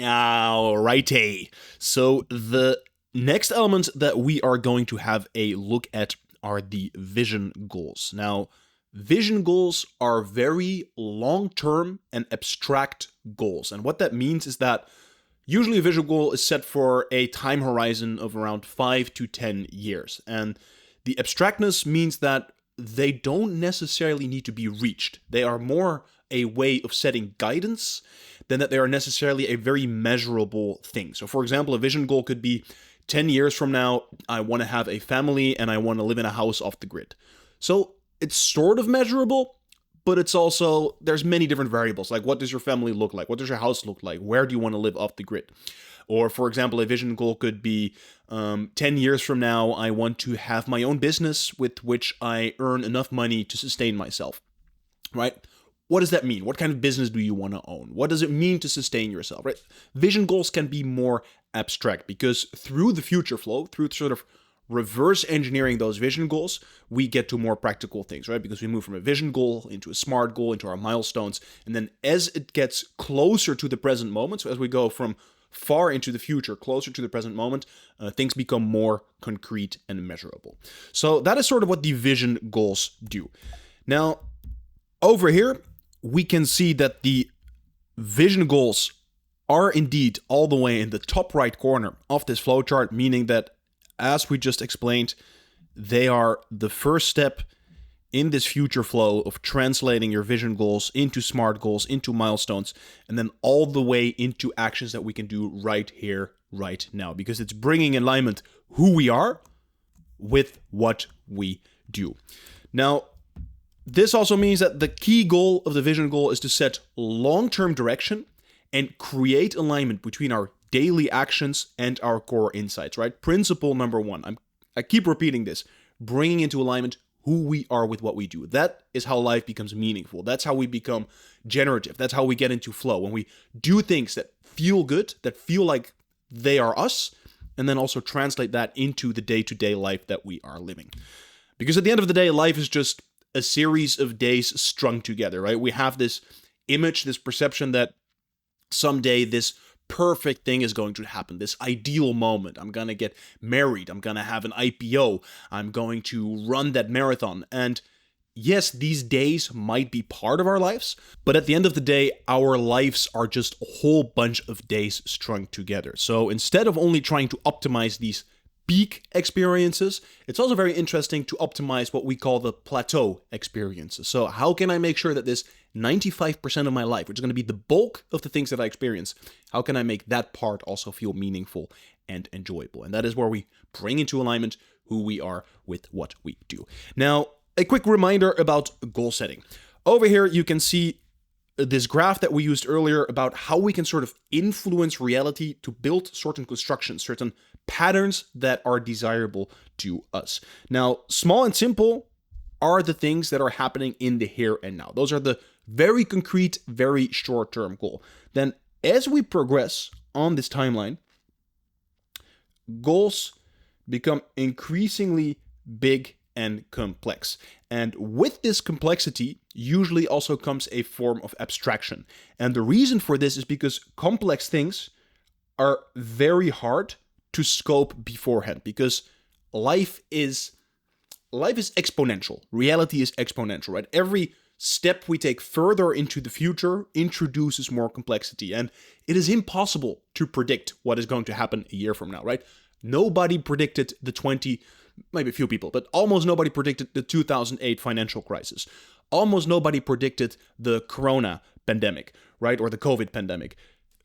Alrighty. So the next element that we are going to have a look at are the vision goals. Now, vision goals are very long-term and abstract goals. And what that means is that usually a vision goal is set for a time horizon of around 5 to 10 years. And the abstractness means that they don't necessarily need to be reached. They are more a way of setting guidance than that they are necessarily a very measurable thing. So for example, a vision goal could be 10 years from now, I want to have a family and I want to live in a house off the grid. So it's sort of measurable, but it's also, there's many different variables. Like, what does your family look like? What does your house look like? Where do you want to live off the grid? Or for example, a vision goal could be 10 years from now, I want to have my own business with which I earn enough money to sustain myself, right? What does that mean? What kind of business do you want to own? What does it mean to sustain yourself, right? Vision goals can be more abstract because through the future flow, through sort of reverse engineering those vision goals, we get to more practical things, right? Because we move from a vision goal into a smart goal, into our milestones. And then as it gets closer to the present moment, so as we go from far into the future, closer to the present moment, things become more concrete and measurable. So that is sort of what the vision goals do. Now, over here, we can see that the vision goals are indeed all the way in the top right corner of this flowchart, meaning that, as we just explained, they are the first step in this future flow of translating your vision goals into smart goals, into milestones, and then all the way into actions that we can do right here, right now, because it's bringing in alignment who we are with what we do. Now, this also means that the key goal of the vision goal is to set long-term direction and create alignment between our daily actions and our core insights, right? Principle number one. I keep repeating this. Bringing into alignment who we are with what we do. That is how life becomes meaningful. That's how we become generative. That's how we get into flow. When we do things that feel good, that feel like they are us, and then also translate that into the day-to-day life that we are living. Because at the end of the day, life is just a series of days strung together, right? We have this image, this perception that someday this perfect thing is going to happen, this ideal moment. I'm going to get married. I'm going to have an IPO. I'm going to run that marathon. And yes, these days might be part of our lives, but at the end of the day, our lives are just a whole bunch of days strung together. So instead of only trying to optimize these peak experiences, it's also very interesting to optimize what we call the plateau experiences. So how can I make sure that this 95% of my life, which is going to be the bulk of the things that I experience, how can I make that part also feel meaningful and enjoyable? And that is where we bring into alignment who we are with what we do. Now, a quick reminder about goal setting. Over here, you can see this graph that we used earlier about how we can sort of influence reality to build certain constructions, certain patterns that are desirable to us. Now, small and simple are the things that are happening in the here and now. Those are the very concrete, very short-term goal. Then, as we progress on this timeline, goals become increasingly big and complex. And with this complexity, usually also comes a form of abstraction. And the reason for this is because complex things are very hard to scope beforehand, because life is exponential. Reality is exponential, right? Every step we take further into the future introduces more complexity, and it is impossible to predict what is going to happen a year from now, right? Nobody predicted maybe a few people, but almost nobody predicted the 2008 financial crisis. Almost nobody predicted the corona pandemic, right? Or the COVID pandemic.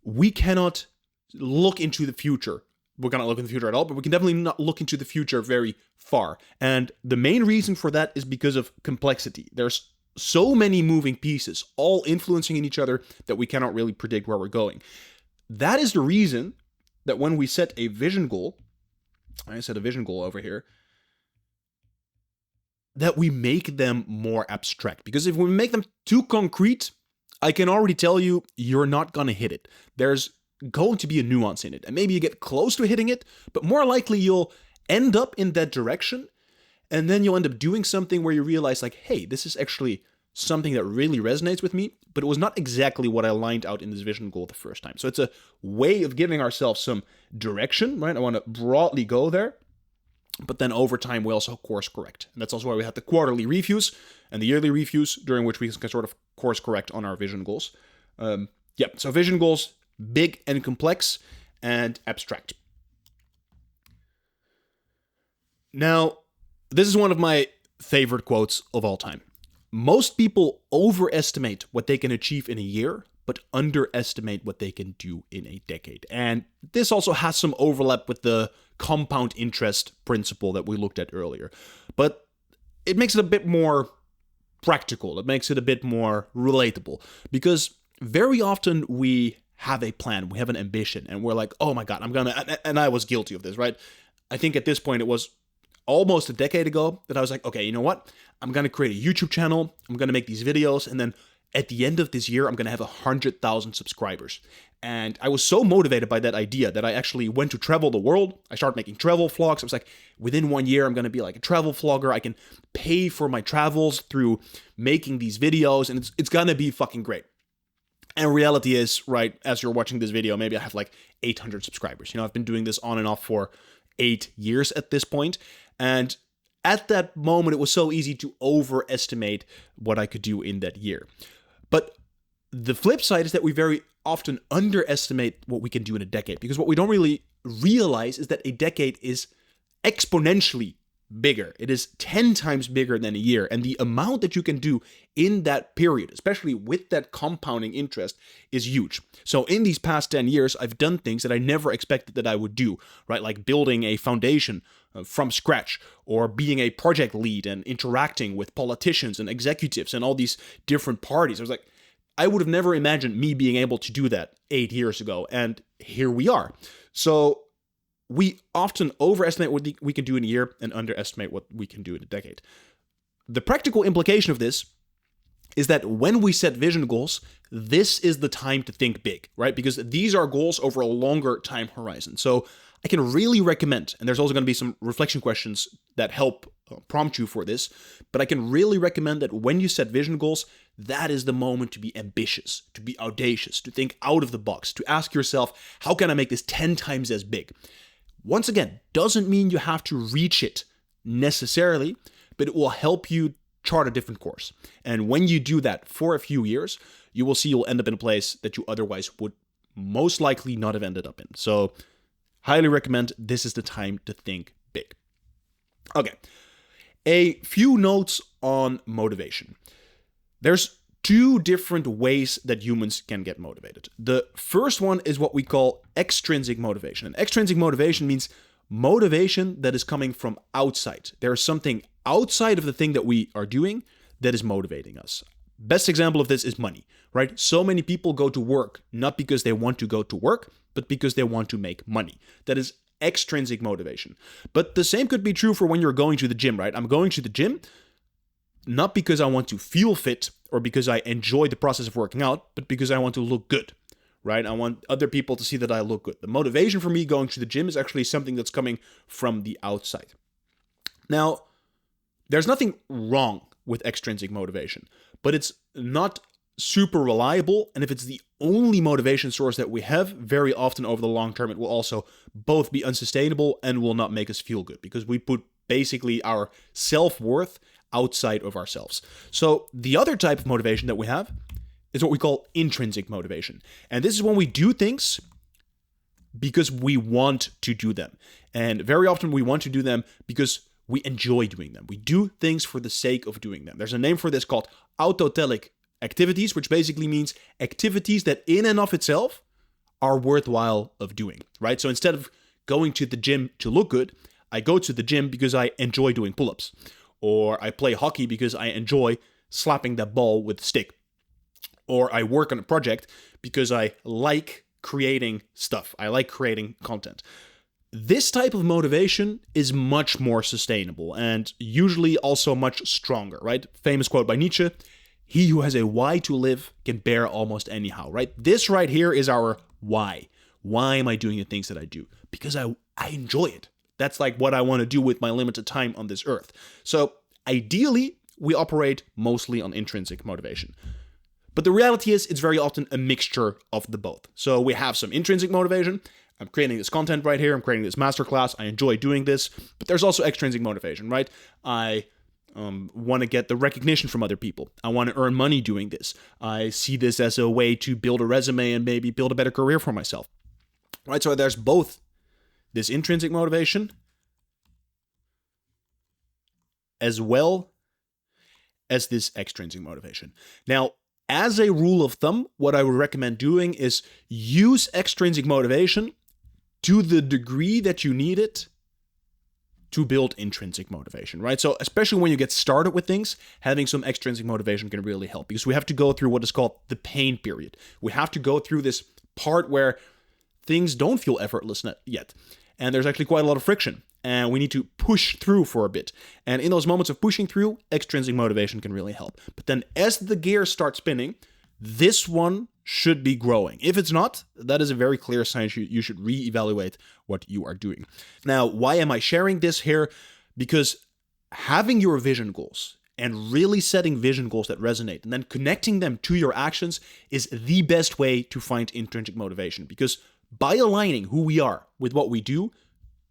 We cannot look into the future. We cannot look in the future at all, but we can definitely not look into the future very far. And the main reason for that is because of complexity. There's so many moving pieces, all influencing in each other, that we cannot really predict where we're going. That is the reason that when we set a vision goal, I set a vision goal over here, that we make them more abstract. Because if we make them too concrete, I can already tell you, you're not going to hit it. There's going to be a nuance in it. And maybe you get close to hitting it, but more likely you'll end up in that direction. And then you'll end up doing something where you realize like, hey, this is actually something that really resonates with me, but it was not exactly what I lined out in this vision goal the first time. So it's a way of giving ourselves some direction, right? I want to broadly go there, but then over time we also course correct. And that's also why we had the quarterly reviews and the yearly reviews, during which we can sort of course correct on our vision goals. So vision goals, big and complex and abstract. Now, this is one of my favorite quotes of all time. Most people overestimate what they can achieve in a year, but underestimate what they can do in a decade. And this also has some overlap with the compound interest principle that we looked at earlier. But it makes it a bit more practical. It makes it a bit more relatable. Because very often we have a plan, we have an ambition, and we're like, oh my God, and I was guilty of this, right? I think at this point it was almost a decade ago that I was like, okay, you know what? I'm going to create a YouTube channel. I'm going to make these videos. And then at the end of this year, I'm going to have 100,000 subscribers. And I was so motivated by that idea that I actually went to travel the world. I started making travel vlogs. I was like, within 1 year, I'm going to be like a travel vlogger. I can pay for my travels through making these videos. And it's going to be fucking great. And reality is, right, as you're watching this video, maybe I have like 800 subscribers. I've been doing this on and off for 8 years at this point. And at that moment, it was so easy to overestimate what I could do in that year. But the flip side is that we very often underestimate what we can do in a decade, because what we don't really realize is that a decade is exponentially bigger. It is 10 times bigger than a year. And the amount that you can do in that period, especially with that compounding interest, is huge. So in these past 10 years, I've done things that I never expected that I would do, right? Like building a foundation from scratch, or being a project lead and interacting with politicians and executives and all these different parties. I was like, I would have never imagined me being able to do that 8 years ago. And here we are. So we often overestimate what we can do in a year and underestimate what we can do in a decade. The practical implication of this is that when we set vision goals, this is the time to think big, right? Because these are goals over a longer time horizon. So I can really recommend, and there's also going to be some reflection questions that help prompt you for this, but I can really recommend that when you set vision goals, that is the moment to be ambitious, to be audacious, to think out of the box, to ask yourself, how can I make this 10 times as big? Once again, doesn't mean you have to reach it necessarily, but it will help you chart a different course. And when you do that for a few years, you will see you'll end up in a place that you otherwise would most likely not have ended up in. So highly recommend, this is the time to think big. Okay, a few notes on motivation. There's two different ways that humans can get motivated. The first one is what we call extrinsic motivation. And extrinsic motivation means motivation that is coming from outside. There is something outside of the thing that we are doing that is motivating us. Best example of this is money, right? So many people go to work not because they want to go to work, but because they want to make money. That is extrinsic motivation. But the same could be true for when you're going to the gym, right? I'm going to the gym not because I want to feel fit or because I enjoy the process of working out, but because I want to look good, right? I want other people to see that I look good. The motivation for me going to the gym is actually something that's coming from the outside. Now, there's nothing wrong with extrinsic motivation, but it's not super reliable. And if it's the only motivation source that we have, very often over the long term, it will also both be unsustainable and will not make us feel good, because we put basically our self-worth outside of ourselves. So the other type of motivation that we have is what we call intrinsic motivation. And this is when we do things because we want to do them. And very often we want to do them because we enjoy doing them. We do things for the sake of doing them. There's a name for this called autotelic activities, which basically means activities that in and of itself are worthwhile of doing, right? So instead of going to the gym to look good, I go to the gym because I enjoy doing pull-ups. Or I play hockey because I enjoy slapping that ball with a stick. Or I work on a project because I like creating stuff. I like creating content. This type of motivation is much more sustainable and usually also much stronger, right? Famous quote by Nietzsche, "He who has a why to live can bear almost anyhow," right? This right here is our why. Why am I doing the things that I do? Because I enjoy it. That's like what I want to do with my limited time on this earth. So ideally, we operate mostly on intrinsic motivation. But the reality is it's very often a mixture of the both. So we have some intrinsic motivation. I'm creating this content right here. I'm creating this masterclass. I enjoy doing this. But there's also extrinsic motivation, right? I want to get the recognition from other people. I want to earn money doing this. I see this as a way to build a resume and maybe build a better career for myself, right? So there's both this intrinsic motivation as well as this extrinsic motivation. Now, as a rule of thumb, what I would recommend doing is use extrinsic motivation to the degree that you need it to build intrinsic motivation, right? So especially when you get started with things, having some extrinsic motivation can really help, because we have to go through what is called the pain period. We have to go through this part where things don't feel effortless yet. And there's actually quite a lot of friction. And we need to push through for a bit. And in those moments of pushing through, extrinsic motivation can really help. But then as the gears start spinning, this one should be growing. If it's not, that is a very clear sign you should reevaluate what you are doing. Now, why am I sharing this here? Because having your vision goals and really setting vision goals that resonate and then connecting them to your actions is the best way to find intrinsic motivation. Because by aligning who we are with what we do,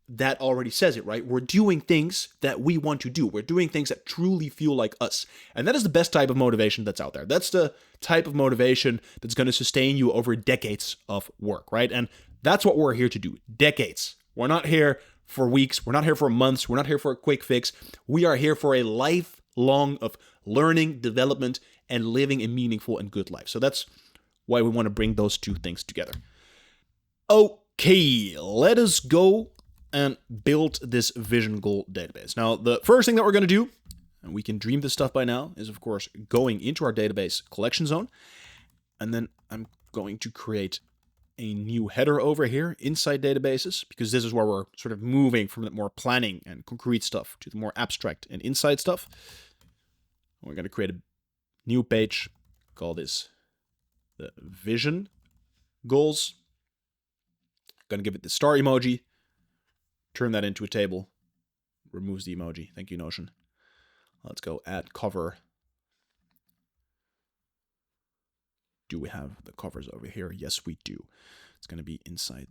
that already says it, right? We're doing things that we want to do. We're doing things that truly feel like us. And that is the best type of motivation that's out there. That's the type of motivation that's going to sustain you over decades of work, right? And that's what we're here to do. Decades. We're not here for weeks. We're not here for months. We're not here for a quick fix. We are here for a lifelong of learning, development, and living a meaningful and good life. So that's why we want to bring those two things together. Okay, let us go and build this vision goal database. Now, the first thing that we're going to do, and we can dream this stuff by now, is of course going into our database collection zone. And then I'm going to create a new header over here inside databases, because this is where we're sort of moving from the more planning and concrete stuff to the more abstract and inside stuff. We're going to create a new page, call this the vision goals. Going to give it the star emoji. Turn that into a table. Removes the emoji. Thank you, Notion. Let's go add cover. Do we have the covers over here? Yes, we do. It's going to be inside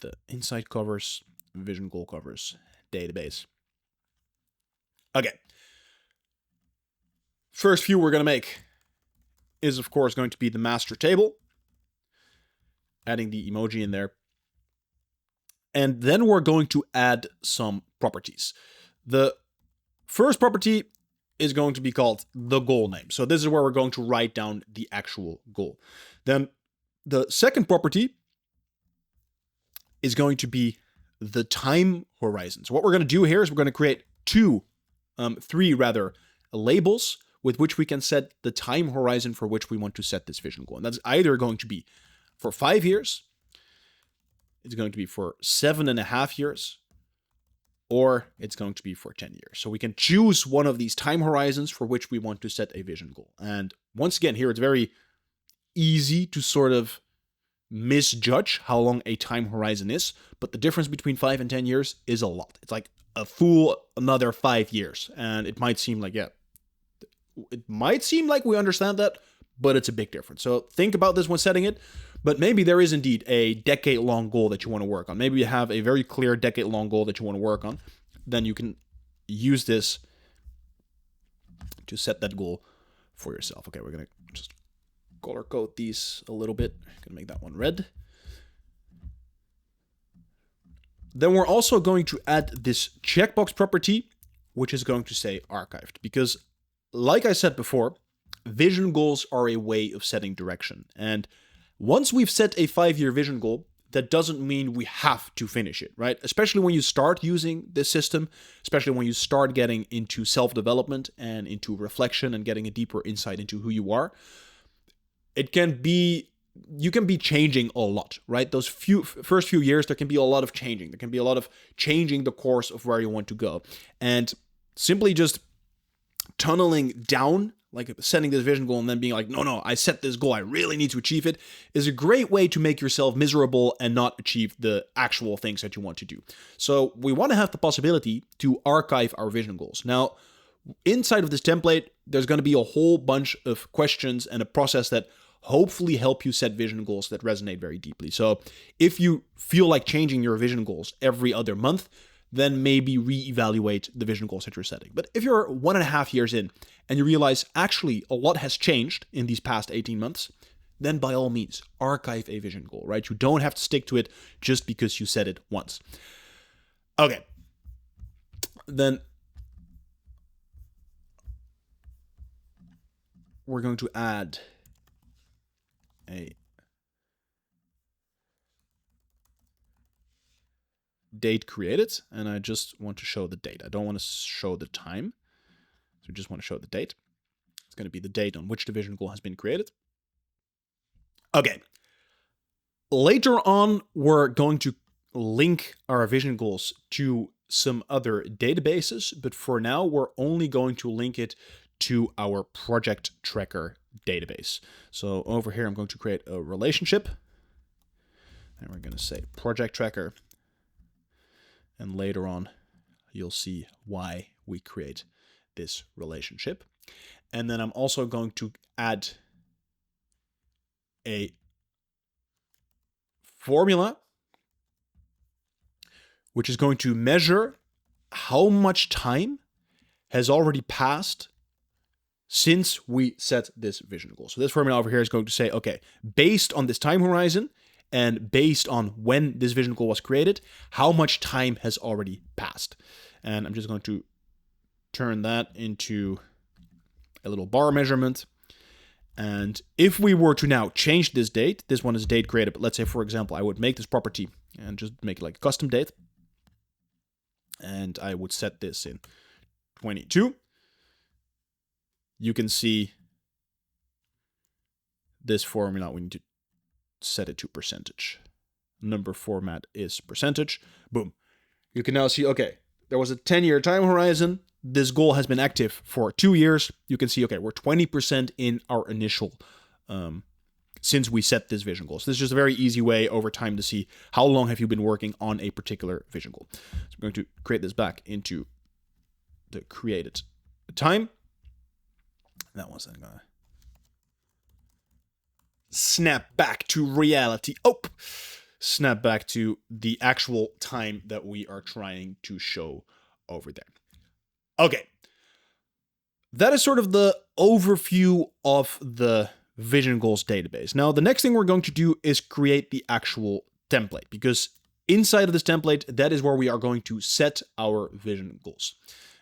the inside covers, vision goal covers, database. Okay. First view we're going to make is, of course, going to be the master table. Adding the emoji in there. And then we're going to add some properties. The first property is going to be called the goal name. So this is where we're going to write down the actual goal. Then the second property is going to be the time horizon. So what we're going to do here is we're going to create three labels with which we can set the time horizon for which we want to set this vision goal. And that's either going to be for 5 years, it's going to be for 7.5 years, or it's going to be for 10 years. So we can choose one of these time horizons for which we want to set a vision goal. And once again, here it's very easy to sort of misjudge how long a time horizon is, but the difference between 5 and 10 years is a lot. It's like a full another 5 years. And it might seem like, we understand that, but it's a big difference. So think about this when setting it. But maybe there is indeed a decade-long goal that you want to work on. Maybe you have a very clear decade-long goal that you want to work on. Then you can use this to set that goal for yourself. Okay, we're going to just color code these a little bit. I'm going to make that one red. Then we're also going to add this checkbox property, which is going to say archived. Because, like I said before, vision goals are a way of setting direction. And once we've set a 5-year vision goal, that doesn't mean we have to finish it, right? Especially when you start using this system, especially when you start getting into self-development and into reflection and getting a deeper insight into who you are, you can be changing a lot, right? Those first few years, there can be a lot of changing. There can be a lot of changing the course of where you want to go. And simply just tunneling down, like setting this vision goal and then being like, no, I set this goal, I really need to achieve it, is a great way to make yourself miserable and not achieve the actual things that you want to do. So we want to have the possibility to archive our vision goals. Now, inside of this template, there's going to be a whole bunch of questions and a process that hopefully help you set vision goals that resonate very deeply. So if you feel like changing your vision goals every other month, then maybe reevaluate the vision goals that you're setting. But if you're 1.5 years in and you realize actually a lot has changed in these past 18 months, then by all means, archive a vision goal, right? You don't have to stick to it just because you said it once. Okay. Then we're going to add a date created, and I just want to show the date. I don't want to show the time, so I just want to show the date. It's going to be the date on which the vision goal has been created. Okay. Later on, we're going to link our vision goals to some other databases, but for now, we're only going to link it to our project tracker database. So over here, I'm going to create a relationship, and we're going to say project tracker. And later on, you'll see why we create this relationship. And then I'm also going to add a formula which is going to measure how much time has already passed since we set this vision goal. So this formula over here is going to say, okay, based on this time horizon and based on when this vision goal was created, how much time has already passed. And I'm just going to turn that into a little bar measurement. And if we were to now change this date, this one is date created, but let's say, for example, I would make this property and just make it like a custom date. And I would set this in 22. You can see this formula, we need to set it to percentage. Number format is percentage. Boom. You can now see, okay, there was a 10-year time horizon. This goal has been active for 2 years. You can see, okay, we're 20% in our initial, since we set this vision goal. So this is just a very easy way over time to see how long have you been working on a particular vision goal. So I'm going to create this back into the created time. That one's then gonna snap back to reality. Oh, snap back to the actual time that we are trying to show over there. Okay. That is sort of the overview of the vision goals database. Now, the next thing we're going to do is create the actual template, because inside of this template, that is where we are going to set our vision goals.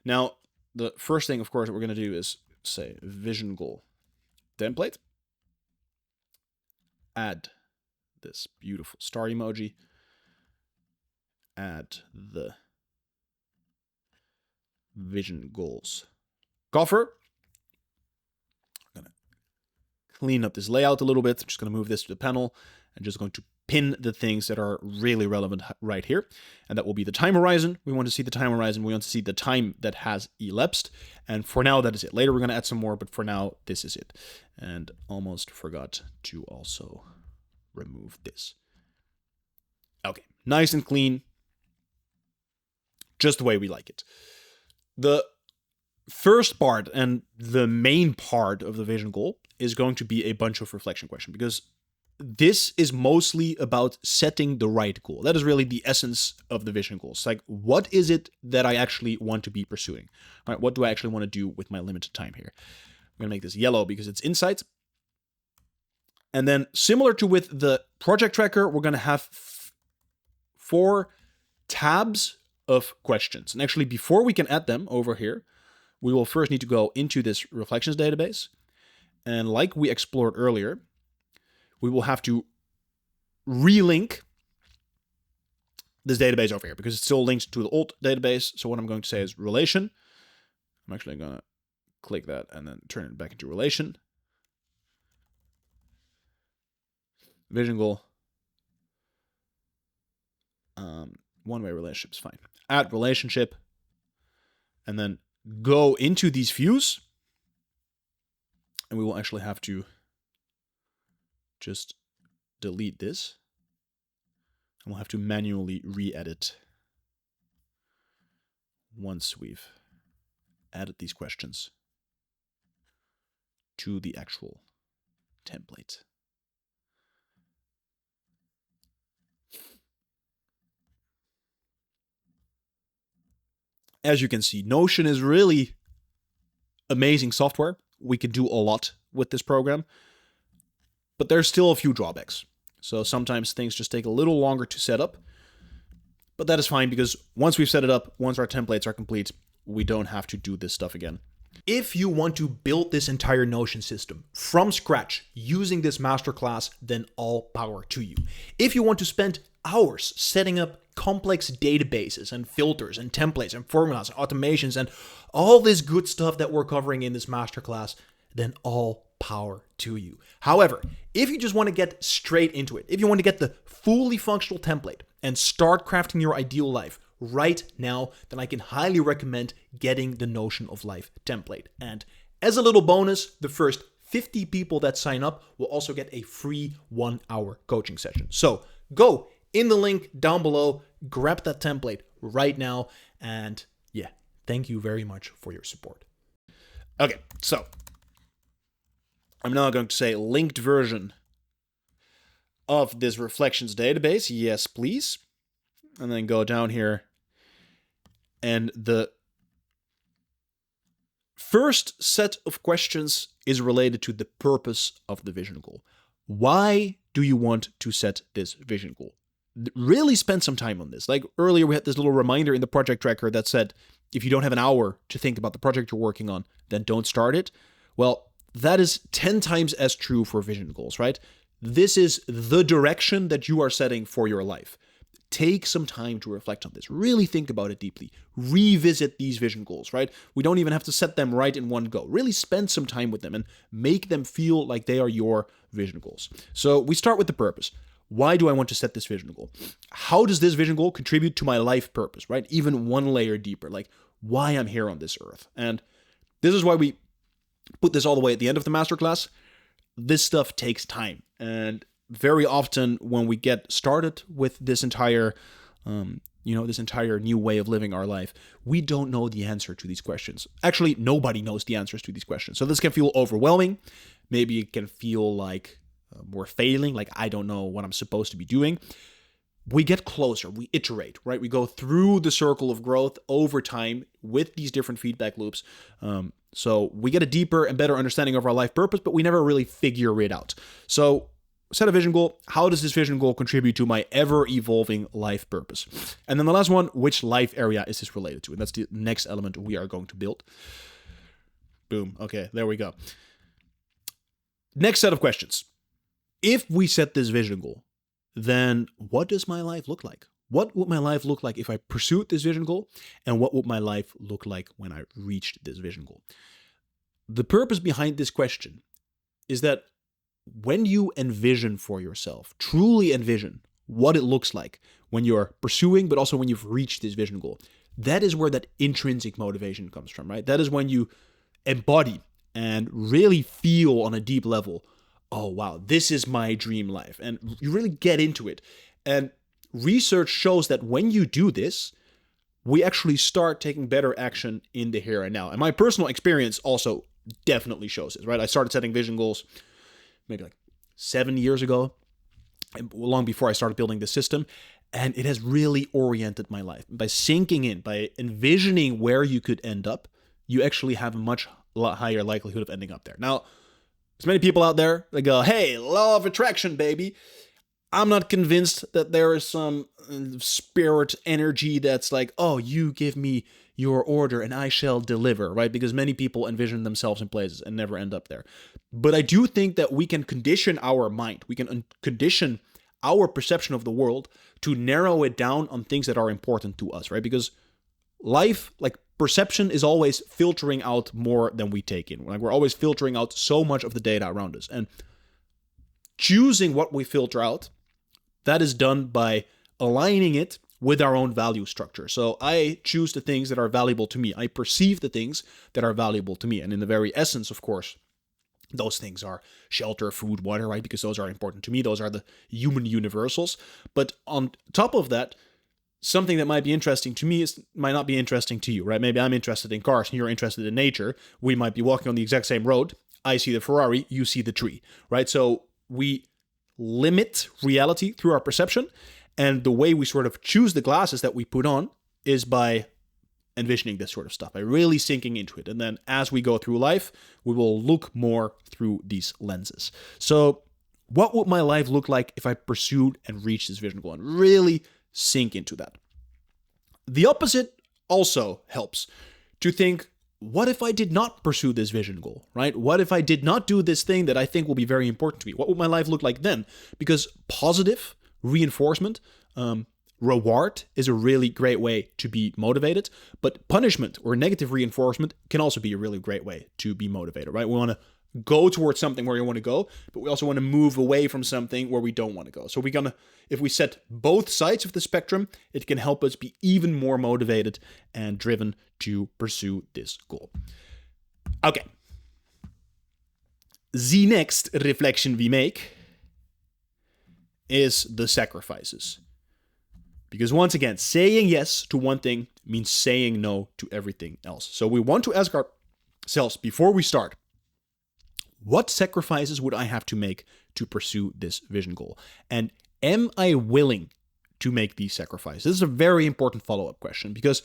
Now, the first thing, of course, that we're going to do is say vision goal template. Add this beautiful star emoji. Add the vision goals cover. I'm going to clean up this layout a little bit. I'm just going to move this to the panel and just going to pin the things that are really relevant right here. And that will be the time horizon. We want to see the time horizon. We want to see the time that has elapsed. And for now, that is it. Later, we're going to add some more, but for now, this is it. And almost forgot to also remove this. Okay, nice and clean. Just the way we like it. The first part and the main part of the vision goal is going to be a bunch of reflection questions, because this is mostly about setting the right goal. That is really the essence of the vision goals. Like, what is it that I actually want to be pursuing? All right, what do I actually want to do with my limited time here? I'm going to make this yellow because it's insights. And then similar to with the project tracker, we're going to have 4 tabs of questions. And actually, before we can add them over here, we will first need to go into this reflections database. And like we explored earlier, we will have to relink this database over here because it's still linked to the old database. So what I'm going to say is relation. I'm actually going to click that and then turn it back into relation. Vision goal. One-way relationship is fine. Add relationship. And then go into these views. And we will actually have to just delete this. And we'll have to manually re-edit once we've added these questions to the actual template. As you can see, Notion is really amazing software. We can do a lot with this program, but there's still a few drawbacks. So sometimes things just take a little longer to set up, but that is fine because once we've set it up, once our templates are complete, we don't have to do this stuff again. If you want to build this entire Notion system from scratch using this masterclass, then all power to you. If you want to spend hours setting up complex databases and filters and templates and formulas and automations and all this good stuff that we're covering in this masterclass, then all power to you. However, if you just want to get straight into it, if you want to get the fully functional template and start crafting your ideal life right now, then I can highly recommend getting the Notion of Life template. And as a little bonus, the first 50 people that sign up will also get a free 1-hour coaching session. So go in the link down below, grab that template right now, and yeah, thank you very much for your support. Okay, so I'm now going to say linked version of this reflections database. Yes, please. And then go down here. And the first set of questions is related to the purpose of the vision goal. Why do you want to set this vision goal? Really spend some time on this. Like earlier, we had this little reminder in the project tracker that said, if you don't have an hour to think about the project you're working on, then don't start it. Well, that is 10 times as true for vision goals, right? This is the direction that you are setting for your life. Take some time to reflect on this. Really think about it deeply. Revisit these vision goals, right? We don't even have to set them right in one go. Really spend some time with them and make them feel like they are your vision goals. So we start with the purpose. Why do I want to set this vision goal? How does this vision goal contribute to my life purpose, right? Even one layer deeper, like why I'm here on this earth. And this is why we put this all the way at the end of the masterclass. This stuff takes time. And very often when we get started with this entire, this entire new way of living our life, we don't know the answer to these questions. Actually, nobody knows the answers to these questions. So this can feel overwhelming. Maybe it can feel like we're failing, like I don't know what I'm supposed to be doing. We get closer, we iterate, right? We go through the circle of growth over time with these different feedback loops. So we get a deeper and better understanding of our life purpose, but we never really figure it out. So set a vision goal. How does this vision goal contribute to my ever-evolving life purpose? And then the last one, which life area is this related to? And that's the next element we are going to build. Boom. Okay, there we go. Next set of questions. If we set this vision goal, then what does my life look like? What would my life look like if I pursued this vision goal? And what would my life look like when I reached this vision goal? The purpose behind this question is that when you envision for yourself, truly envision what it looks like when you're pursuing, but also when you've reached this vision goal, that is where that intrinsic motivation comes from, right? That is when you embody and really feel on a deep level, oh, wow, this is my dream life. And you really get into it. And research shows that when you do this, we actually start taking better action in the here and now. And my personal experience also definitely shows this, right? I started setting vision goals maybe like 7 years ago, long before I started building the system. And it has really oriented my life. By sinking in, by envisioning where you could end up, you actually have a much higher likelihood of ending up there. Now, there's many people out there that go, hey, law of attraction, baby. I'm not convinced that there is some spirit energy that's like, oh, you give me your order and I shall deliver, right? Because many people envision themselves in places and never end up there. But I do think that we can condition our mind. We can condition our perception of the world to narrow it down on things that are important to us, right? Because life, like perception, is always filtering out more than we take in. Like we're always filtering out so much of the data around us. And choosing what we filter out, that is done by aligning it with our own value structure. So I choose the things that are valuable to me. I perceive the things that are valuable to me. And in the very essence, of course, those things are shelter, food, water, right? Because those are important to me. Those are the human universals. But on top of that, something that might be interesting to me might not be interesting to you, right? Maybe I'm interested in cars and you're interested in nature. We might be walking on the exact same road. I see the Ferrari, you see the tree, right? So we limit reality through our perception. And the way we sort of choose the glasses that we put on is by envisioning this sort of stuff, by really sinking into it. And then as we go through life, we will look more through these lenses. So what would my life look like if I pursued and reached this vision goal and really sink into that? The opposite also helps to think, what if I did not pursue this vision goal, right? What if I did not do this thing that I think will be very important to me? What would my life look like then? Because positive reinforcement, reward is a really great way to be motivated, but punishment or negative reinforcement can also be a really great way to be motivated, right? We want to go towards something where we want to go, but we also want to move away from something where we don't want to go. So if we set both sides of the spectrum, it can help us be even more motivated and driven to pursue this goal. Okay. The next reflection we make is the sacrifices. Because once again, saying yes to one thing means saying no to everything else. So we want to ask ourselves before we start, what sacrifices would I have to make to pursue this vision goal? And am I willing to make these sacrifices? This is a very important follow-up question, because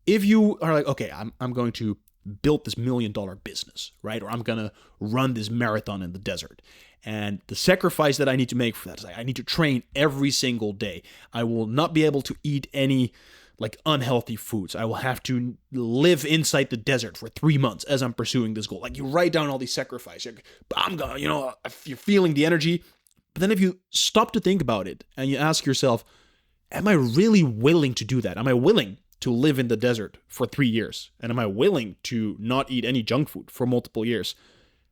if you are like, okay, I'm going to build this $1 million business, right? Or I'm going to run this marathon in the desert. And the sacrifice that I need to make for that is I need to train every single day. I will not be able to eat any unhealthy foods. I will have to live inside the desert for 3 months as I'm pursuing this goal. You write down all these sacrifices. I'm gonna, you're feeling the energy. But then if you stop to think about it and you ask yourself, am I really willing to do that? Am I willing to live in the desert for 3 years? And am I willing to not eat any junk food for multiple years?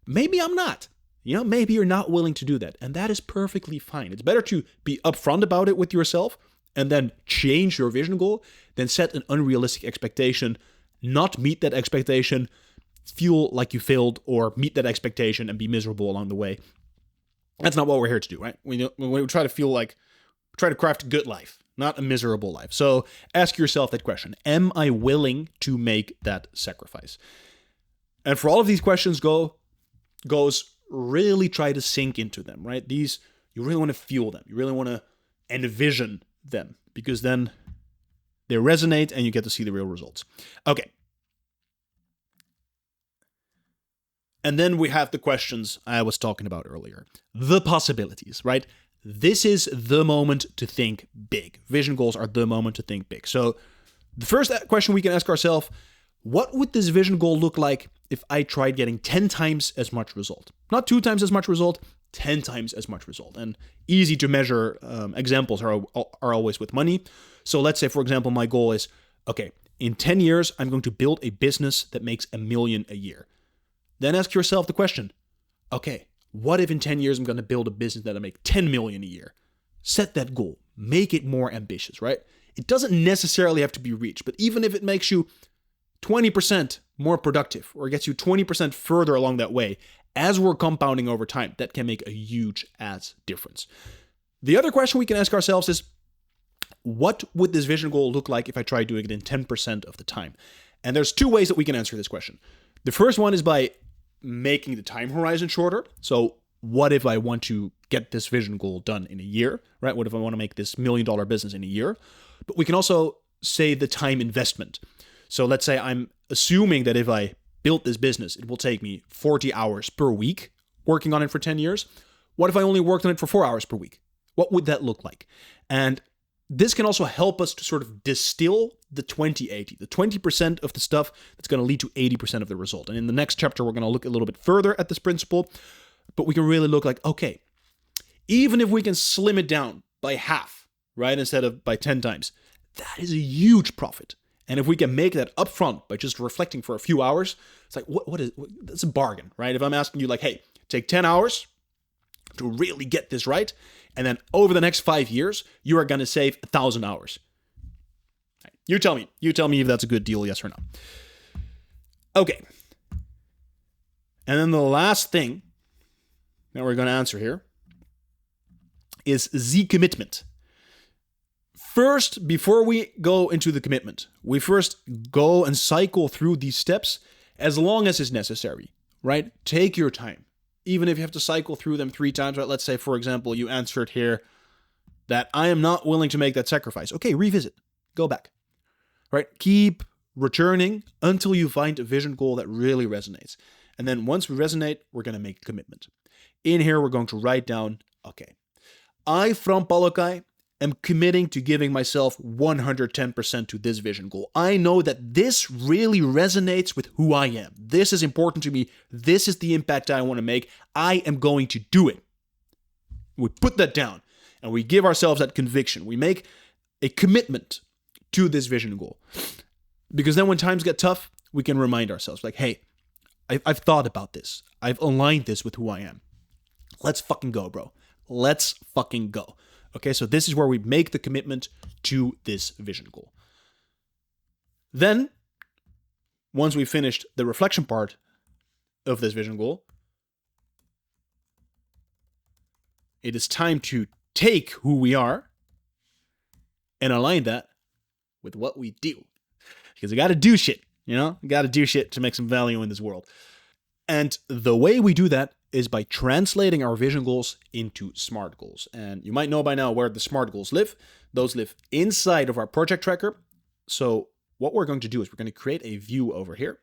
Maybe I'm not. Maybe you're not willing to do that. And that is perfectly fine. It's better to be upfront about it with yourself and then change your vision goal than set an unrealistic expectation, not meet that expectation, feel like you failed, or meet that expectation and be miserable along the way. That's not what we're here to do, right? We try to craft a good life, not a miserable life. So ask yourself that question. Am I willing to make that sacrifice? And for all of these questions goes really try to sink into them, right? These, you really want to feel them. You really want to envision them, because then they resonate and you get to see the real results. Okay. And then we have the questions I was talking about earlier. The possibilities, right? This is the moment to think big. Vision goals are the moment to think big. So the first question we can ask ourselves, what would this vision goal look like if I tried getting 10 times as much result? Not 2 times as much result, 10 times as much result. And easy to measure examples are always with money. So let's say, for example, my goal is, okay, in 10 years, I'm going to build a business that makes $1 million a year. Then ask yourself the question, okay, what if in 10 years I'm going to build a business that'll make 10 million a year? Set that goal. Make it more ambitious, right? It doesn't necessarily have to be reached, but even if it makes you 20% more productive or gets you 20% further along that way, as we're compounding over time, that can make a huge ass difference. The other question we can ask ourselves is, what would this vision goal look like if I try doing it in 10% of the time? And there's 2 ways that we can answer this question. The first one is by making the time horizon shorter. So what if I want to get this vision goal done in a year, right? What if I want to make this $1 million business in a year? But we can also say the time investment. So let's say I'm assuming that if I built this business, it will take me 40 hours per week working on it for 10 years. What if I only worked on it for 4 hours per week? What would that look like? And this can also help us to sort of distill the 20-80, the 20% of the stuff that's going to lead to 80% of the result. And in the next chapter, we're going to look a little bit further at this principle, but we can really look like, okay, even if we can slim it down by half, right, instead of by 10 times, that is a huge profit. And if we can make that upfront by just reflecting for a few hours, it's like, that's a bargain, right? If I'm asking you like, hey, take 10 hours to really get this right, and then over the next 5 years, you are going to save 1,000 hours. Right. You tell me if that's a good deal, yes or no. Okay. And then the last thing that we're going to answer here is the commitment. First, before we go into the commitment, we first go and cycle through these steps as long as is necessary, right? Take your time. Even if you have to cycle through them 3 times, right? Let's say, for example, you answered here that I am not willing to make that sacrifice. Okay, revisit. Go back, right? Keep returning until you find a vision goal that really resonates. And then once we resonate, we're going to make a commitment. In here, we're going to write down, okay, I, from Palokai, am committing to giving myself 110% to this vision goal. I know that this really resonates with who I am. This is important to me. This is the impact I want to make. I am going to do it. We put that down and we give ourselves that conviction. We make a commitment to this vision goal. Because then when times get tough, we can remind ourselves like, hey, I've thought about this. I've aligned this with who I am. Let's fucking go, bro. Let's fucking go. Okay, so this is where we make the commitment to this vision goal. Then, once we've finished the reflection part of this vision goal, it is time to take who we are and align that with what we do. Because we got to do shit, you know? We got to do shit to make some value in this world. And the way we do that is by translating our vision goals into SMART goals. And you might know by now where the SMART goals live. Those live inside of our project tracker. So what we're going to do is we're going to create a view over here.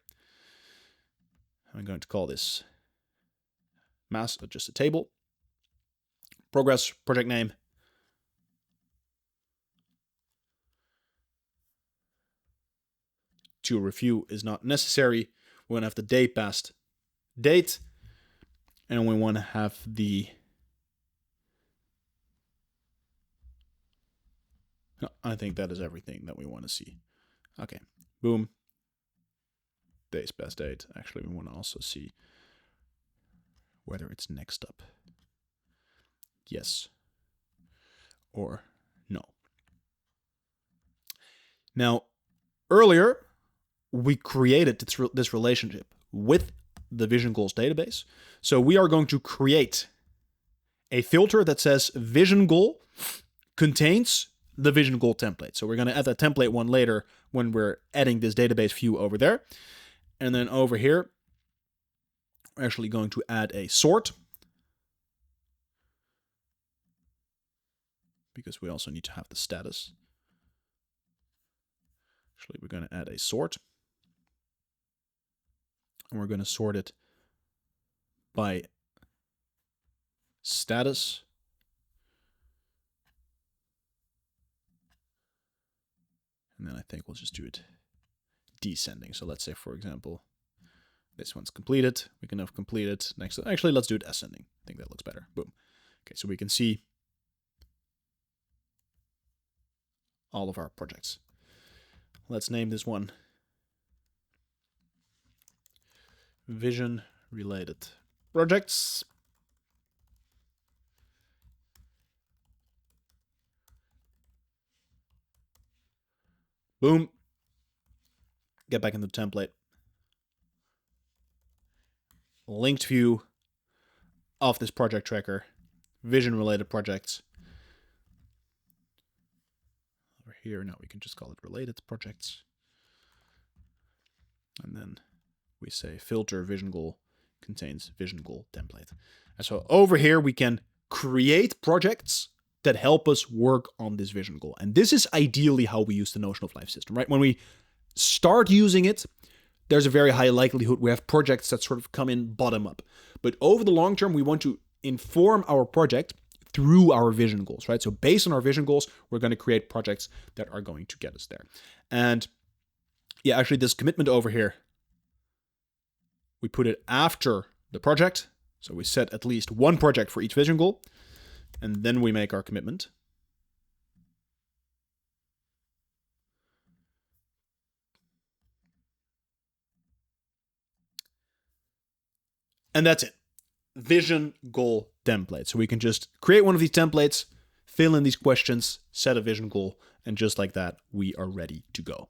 I'm going to call this mass, just a table. Progress, project name. To review is not necessary. We're going to have the day past date. And we want to have the... No, I think that is everything that we want to see. Okay, boom. Days past date. Actually, we want to also see whether it's next up. Yes or no. Now, earlier, we created this relationship with the Vision Goals database. So we are going to create a filter that says Vision Goal contains the Vision Goal template. So we're going to add that template one later when we're adding this database view over there. And then over here, we're actually going to add a sort, because we also need to have the status. Actually, we're going to add a sort. And we're going to sort it by status. And then I think we'll just do it descending. So let's say, for example, this one's completed. We can have completed. Next, actually, let's do it ascending. I think that looks better. Boom. Okay, so we can see all of our projects. Let's name this one Vision Related Projects. Boom. Get back in the template. Linked view of this project tracker. Vision Related Projects. Over here, now we can just call it Related Projects. And then we say filter vision goal contains vision goal template. And so over here, we can create projects that help us work on this vision goal. And this is ideally how we use the Notion of Life system, right? When we start using it, there's a very high likelihood we have projects that sort of come in bottom up. But over the long term, we want to inform our project through our vision goals, right? So based on our vision goals, we're going to create projects that are going to get us there. And yeah, actually this commitment over here, we put it after the project. So we set at least one project for each vision goal, and then we make our commitment. And that's it. Vision goal template. So we can just create one of these templates, fill in these questions, set a vision goal, and just like that, we are ready to go.